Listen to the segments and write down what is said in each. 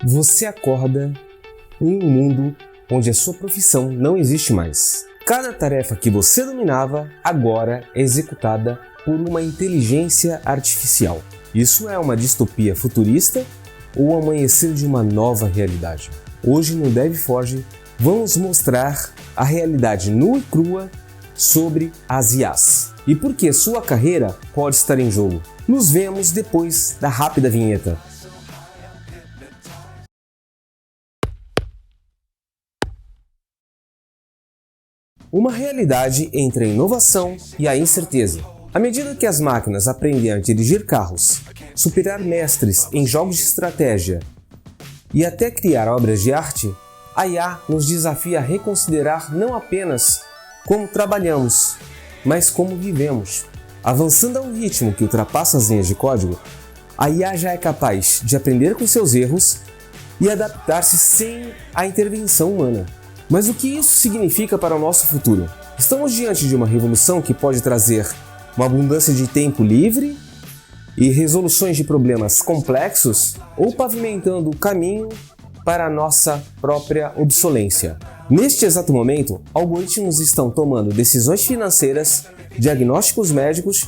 Você acorda em um mundo onde a sua profissão não existe mais. Cada tarefa que você dominava agora é executada por uma inteligência artificial. Isso é uma distopia futurista ou o amanhecer de uma nova realidade? Hoje no DevForge vamos mostrar a realidade nua e crua sobre as IAs e por que sua carreira pode estar em jogo. Nos vemos depois da rápida vinheta. Uma realidade entre a inovação e a incerteza. À medida que as máquinas aprendem a dirigir carros, superar mestres em jogos de estratégia e até criar obras de arte, a IA nos desafia a reconsiderar não apenas como trabalhamos, mas como vivemos. Avançando a um ritmo que ultrapassa as linhas de código, a IA já é capaz de aprender com seus erros e adaptar-se sem a intervenção humana. Mas o que isso significa para o nosso futuro? Estamos diante de uma revolução que pode trazer uma abundância de tempo livre e resoluções de problemas complexos ou pavimentando o caminho para a nossa própria obsolência. Neste exato momento, algoritmos estão tomando decisões financeiras, diagnósticos médicos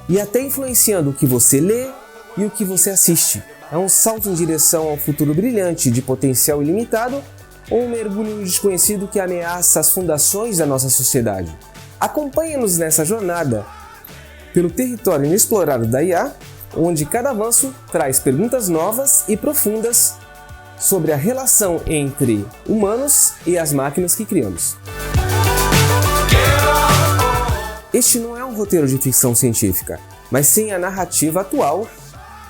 e até influenciando o que você lê e o que você assiste. É um salto em direção ao futuro brilhante de potencial ilimitado ou um mergulho desconhecido que ameaça as fundações da nossa sociedade. Acompanhe-nos nessa jornada pelo território inexplorado da IA, onde cada avanço traz perguntas novas e profundas sobre a relação entre humanos e as máquinas que criamos. Este não é um roteiro de ficção científica, mas sim a narrativa atual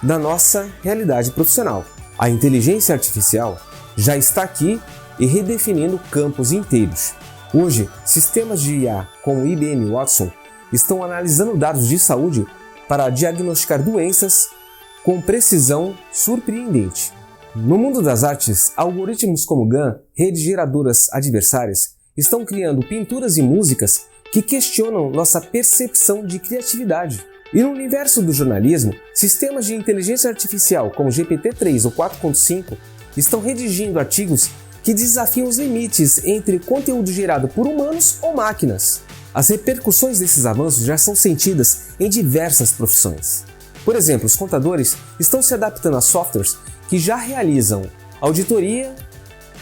da nossa realidade profissional. A inteligência artificial já está aqui e redefinindo campos inteiros. Hoje, sistemas de IA como o IBM Watson estão analisando dados de saúde para diagnosticar doenças com precisão surpreendente. No mundo das artes, algoritmos como GAN, redes geradoras adversárias, estão criando pinturas e músicas que questionam nossa percepção de criatividade. E no universo do jornalismo, sistemas de inteligência artificial como GPT-3 ou 4.5 estão redigindo artigos que desafiam os limites entre conteúdo gerado por humanos ou máquinas. As repercussões desses avanços já são sentidas em diversas profissões. Por exemplo, os contadores estão se adaptando a softwares que já realizam auditoria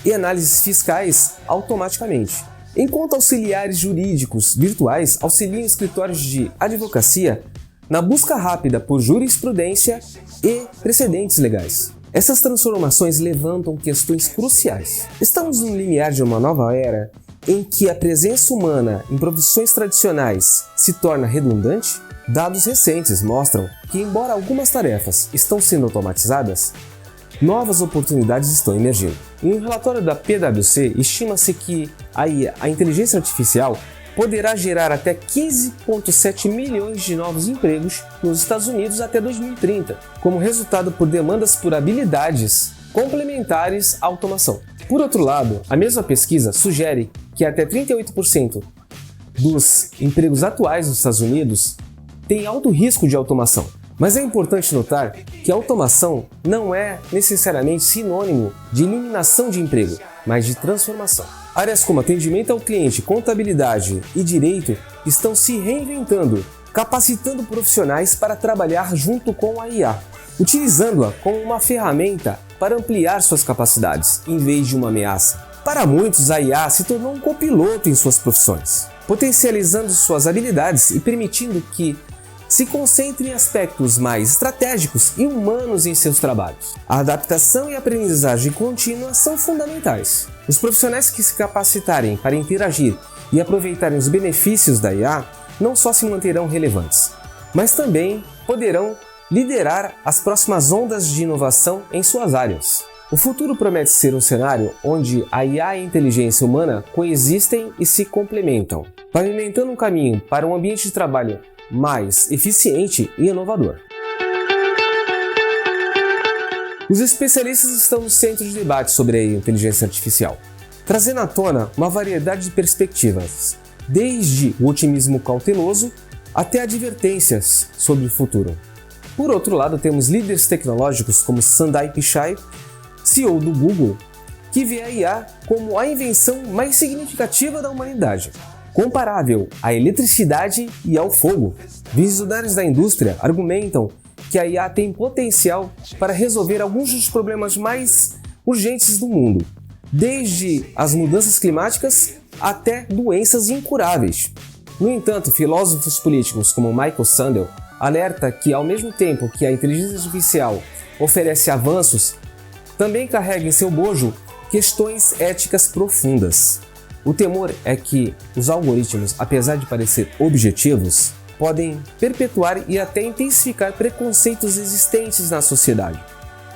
e análises fiscais automaticamente, enquanto auxiliares jurídicos virtuais auxiliam escritórios de advocacia na busca rápida por jurisprudência e precedentes legais. Essas transformações levantam questões cruciais. Estamos no limiar de uma nova era em que a presença humana em profissões tradicionais se torna redundante? Dados recentes mostram que, embora algumas tarefas estão sendo automatizadas, novas oportunidades estão emergindo. Em um relatório da PwC, estima-se que a inteligência artificial poderá gerar até 15,7 milhões de novos empregos nos Estados Unidos até 2030, como resultado por demandas por habilidades complementares à automação. Por outro lado, a mesma pesquisa sugere que até 38% dos empregos atuais nos Estados Unidos têm alto risco de automação. Mas é importante notar que a automação não é necessariamente sinônimo de eliminação de emprego, mas de transformação. Áreas como atendimento ao cliente, contabilidade e direito estão se reinventando, capacitando profissionais para trabalhar junto com a IA, utilizando-a como uma ferramenta para ampliar suas capacidades, em vez de uma ameaça. Para muitos, a IA se tornou um copiloto em suas profissões, potencializando suas habilidades e permitindo que se concentre em aspectos mais estratégicos e humanos em seus trabalhos. A adaptação e a aprendizagem contínua são fundamentais. Os profissionais que se capacitarem para interagir e aproveitarem os benefícios da IA não só se manterão relevantes, mas também poderão liderar as próximas ondas de inovação em suas áreas. O futuro promete ser um cenário onde a IA e a inteligência humana coexistem e se complementam, pavimentando um caminho para um ambiente de trabalho mais eficiente e inovador. Os especialistas estão no centro de debate sobre a inteligência artificial, trazendo à tona uma variedade de perspectivas, desde o otimismo cauteloso até advertências sobre o futuro. Por outro lado, temos líderes tecnológicos como Sundar Pichai, CEO do Google, que vê a IA como a invenção mais significativa da humanidade, comparável à eletricidade e ao fogo. Visionários da indústria argumentam que a IA tem potencial para resolver alguns dos problemas mais urgentes do mundo, desde as mudanças climáticas até doenças incuráveis. No entanto, filósofos políticos como Michael Sandel alerta que, ao mesmo tempo que a inteligência artificial oferece avanços, também carrega em seu bojo questões éticas profundas. O temor é que os algoritmos, apesar de parecer objetivos, podem perpetuar e até intensificar preconceitos existentes na sociedade,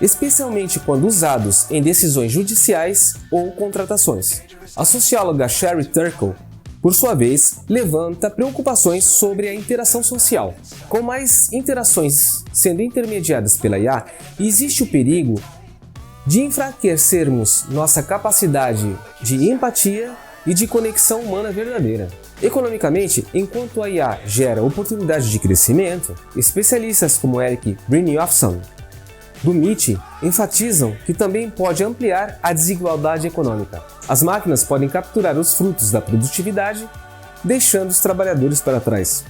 especialmente quando usados em decisões judiciais ou contratações. A socióloga Sherry Turkle, por sua vez, levanta preocupações sobre a interação social. Com mais interações sendo intermediadas pela IA, existe o perigo de enfraquecermos nossa capacidade de empatia e de conexão humana verdadeira. Economicamente, enquanto a IA gera oportunidades de crescimento, especialistas como Eric Brynjolfsson, do MIT, enfatizam que também pode ampliar a desigualdade econômica. As máquinas podem capturar os frutos da produtividade, deixando os trabalhadores para trás.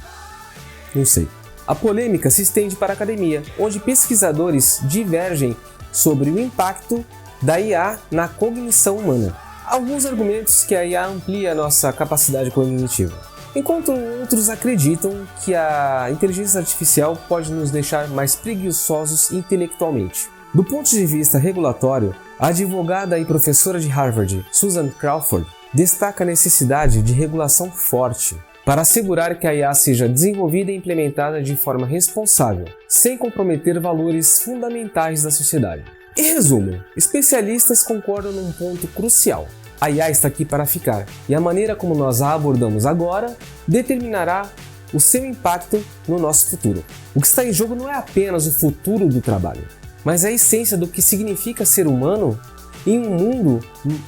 Não sei. A polêmica se estende para a academia, onde pesquisadores divergem sobre o impacto da IA na cognição humana. Alguns argumentos que a IA amplia a nossa capacidade cognitiva, enquanto outros acreditam que a inteligência artificial pode nos deixar mais preguiçosos intelectualmente. Do ponto de vista regulatório, a advogada e professora de Harvard, Susan Crawford, destaca a necessidade de regulação forte para assegurar que a IA seja desenvolvida e implementada de forma responsável, sem comprometer valores fundamentais da sociedade. Em resumo, especialistas concordam num ponto crucial. A IA está aqui para ficar, e a maneira como nós a abordamos agora determinará o seu impacto no nosso futuro. O que está em jogo não é apenas o futuro do trabalho, mas a essência do que significa ser humano em um mundo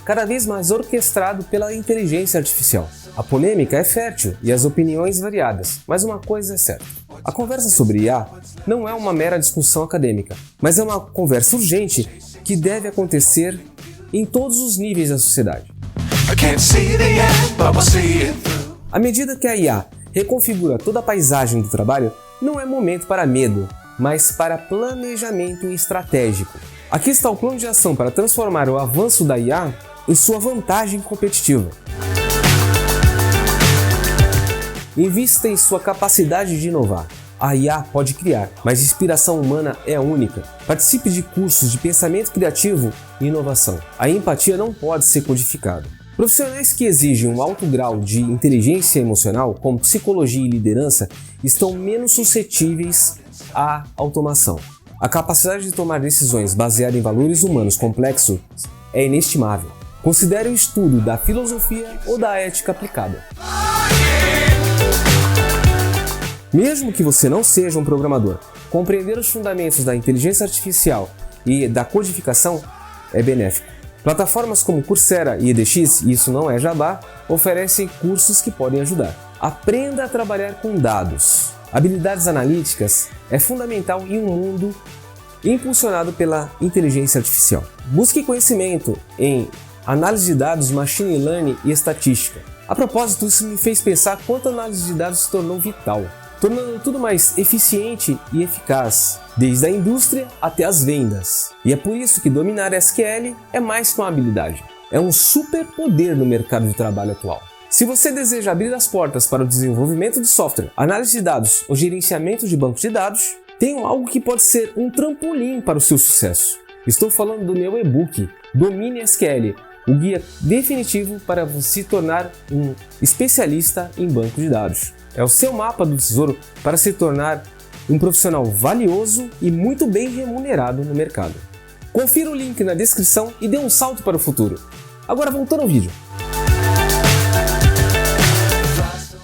cada vez mais orquestrado pela inteligência artificial. A polêmica é fértil e as opiniões variadas, mas uma coisa é certa. A conversa sobre IA não é uma mera discussão acadêmica, mas é uma conversa urgente que deve acontecer em todos os níveis da sociedade. À medida que a IA reconfigura toda a paisagem do trabalho, não é momento para medo, mas para planejamento estratégico. Aqui está o plano de ação para transformar o avanço da IA em sua vantagem competitiva. Invista em sua capacidade de inovar. A IA pode criar, mas a inspiração humana é única. Participe de cursos de pensamento criativo e inovação. A empatia não pode ser codificada. Profissionais que exigem um alto grau de inteligência emocional, como psicologia e liderança, estão menos suscetíveis à automação. A capacidade de tomar decisões baseada em valores humanos complexos é inestimável. Considere o estudo da filosofia ou da ética aplicada. Mesmo que você não seja um programador, compreender os fundamentos da inteligência artificial e da codificação é benéfico. Plataformas como Coursera e edX, e isso não é jabá, oferecem cursos que podem ajudar. Aprenda a trabalhar com dados. Habilidades analíticas é fundamental em um mundo impulsionado pela inteligência artificial. Busque conhecimento em análise de dados, machine learning e estatística. A propósito, isso me fez pensar quanto a análise de dados se tornou vital, tornando tudo mais eficiente e eficaz, desde a indústria até as vendas. E é por isso que dominar SQL é mais que uma habilidade, é um superpoder no mercado de trabalho atual. Se você deseja abrir as portas para o desenvolvimento de software, análise de dados ou gerenciamento de bancos de dados, tenho algo que pode ser um trampolim para o seu sucesso. Estou falando do meu e-book, Domine SQL, o guia definitivo para você se tornar um especialista em banco de dados. É o seu mapa do tesouro para se tornar um profissional valioso e muito bem remunerado no mercado. Confira o link na descrição e dê um salto para o futuro. Agora voltando ao vídeo.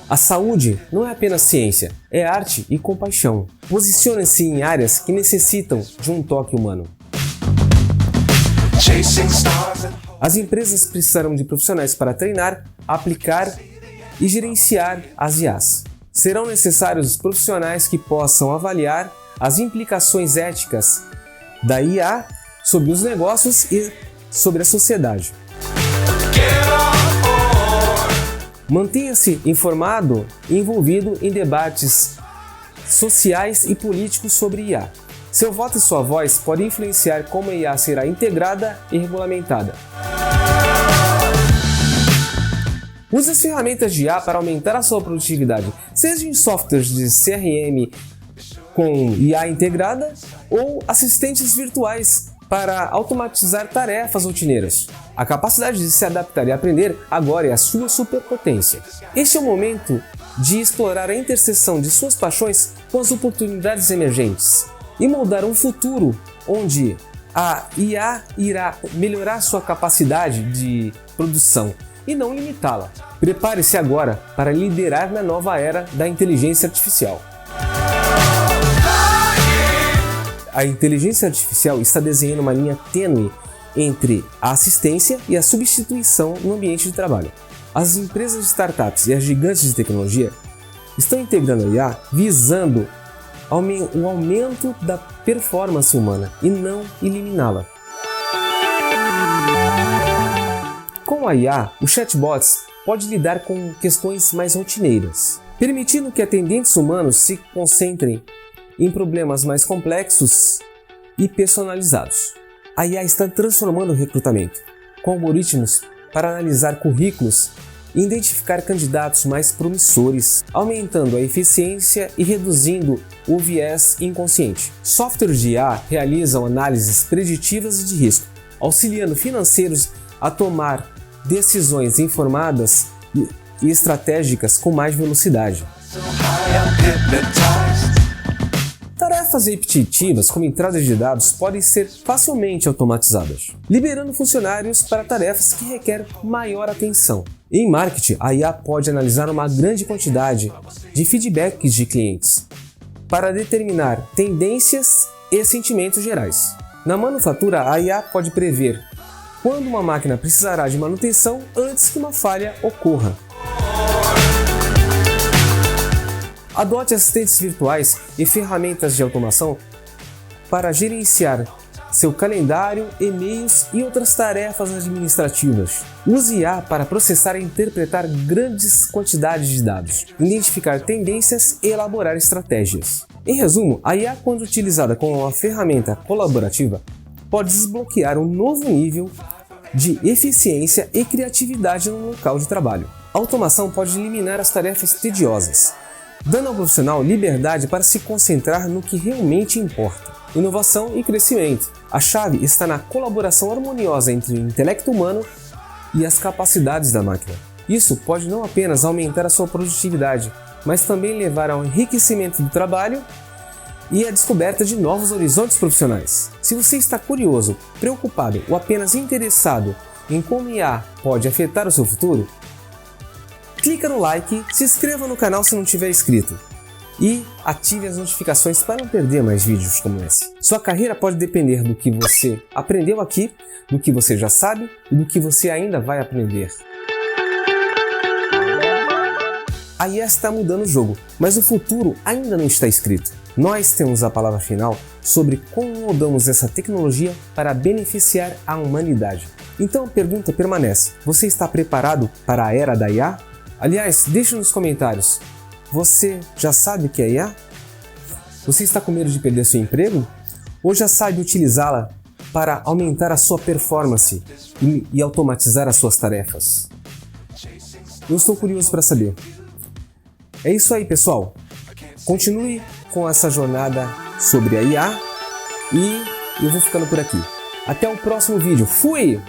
A saúde não é apenas ciência, é arte e compaixão. Posicione-se em áreas que necessitam de um toque humano. As empresas precisarão de profissionais para treinar, aplicar e gerenciar as IAs. Serão necessários profissionais que possam avaliar as implicações éticas da IA sobre os negócios e sobre a sociedade. Mantenha-se informado e envolvido em debates sociais e políticos sobre IA. Seu voto e sua voz podem influenciar como a IA será integrada e regulamentada. Use as ferramentas de IA para aumentar a sua produtividade, seja em softwares de CRM com IA integrada ou assistentes virtuais para automatizar tarefas rotineiras. A capacidade de se adaptar e aprender agora é a sua superpotência. Este é o momento de explorar a interseção de suas paixões com as oportunidades emergentes e moldar um futuro onde a IA irá melhorar sua capacidade de produção e não limitá-la. Prepare-se agora para liderar na nova era da inteligência artificial. A inteligência artificial está desenhando uma linha tênue entre a assistência e a substituição no ambiente de trabalho. As empresas de startups e as gigantes de tecnologia estão integrando a IA visando o aumento da performance humana e não eliminá-la. Com a IA, os chatbots podem lidar com questões mais rotineiras, permitindo que atendentes humanos se concentrem em problemas mais complexos e personalizados. A IA está transformando o recrutamento, com algoritmos para analisar currículos e identificar candidatos mais promissores, aumentando a eficiência e reduzindo o viés inconsciente. Softwares de IA realizam análises preditivas de risco, auxiliando financeiros a tomar decisões informadas e estratégicas com mais velocidade. Tarefas repetitivas, como entrada de dados, podem ser facilmente automatizadas, liberando funcionários para tarefas que requerem maior atenção. Em marketing, a IA pode analisar uma grande quantidade de feedbacks de clientes para determinar tendências e sentimentos gerais. Na manufatura, a IA pode prever quando uma máquina precisará de manutenção antes que uma falha ocorra. Adote assistentes virtuais e ferramentas de automação para gerenciar seu calendário, e-mails e outras tarefas administrativas. Use IA para processar e interpretar grandes quantidades de dados, identificar tendências e elaborar estratégias. Em resumo, a IA, quando utilizada como uma ferramenta colaborativa, pode desbloquear um novo nível de eficiência e criatividade no local de trabalho. A automação pode eliminar as tarefas tediosas, dando ao profissional liberdade para se concentrar no que realmente importa. Inovação e crescimento. A chave está na colaboração harmoniosa entre o intelecto humano e as capacidades da máquina. Isso pode não apenas aumentar a sua produtividade, mas também levar ao enriquecimento do trabalho e a descoberta de novos horizontes profissionais. Se você está curioso, preocupado ou apenas interessado em como IA pode afetar o seu futuro, clica no like, se inscreva no canal se não tiver inscrito e ative as notificações para não perder mais vídeos como esse. Sua carreira pode depender do que você aprendeu aqui, do que você já sabe e do que você ainda vai aprender. A IA está mudando o jogo, mas o futuro ainda não está escrito. Nós temos a palavra final sobre como moldamos essa tecnologia para beneficiar a humanidade. Então a pergunta permanece: você está preparado para a era da IA? Aliás, deixe nos comentários, você já sabe o que é IA? Você está com medo de perder seu emprego? Ou já sabe utilizá-la para aumentar a sua performance e automatizar as suas tarefas? Eu estou curioso para saber. É isso aí, pessoal. Continue com essa jornada sobre a IA e eu vou ficando por aqui. Até o próximo vídeo. Fui!